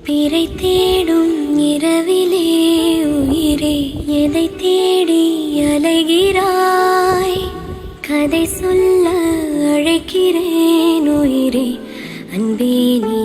பிறை தேடும் இரவிலே உயிரே எதை தேடி அலைகிறாய்? கதை சொல்ல அழைக்கிறேன் உயிரே, அன்பே நீ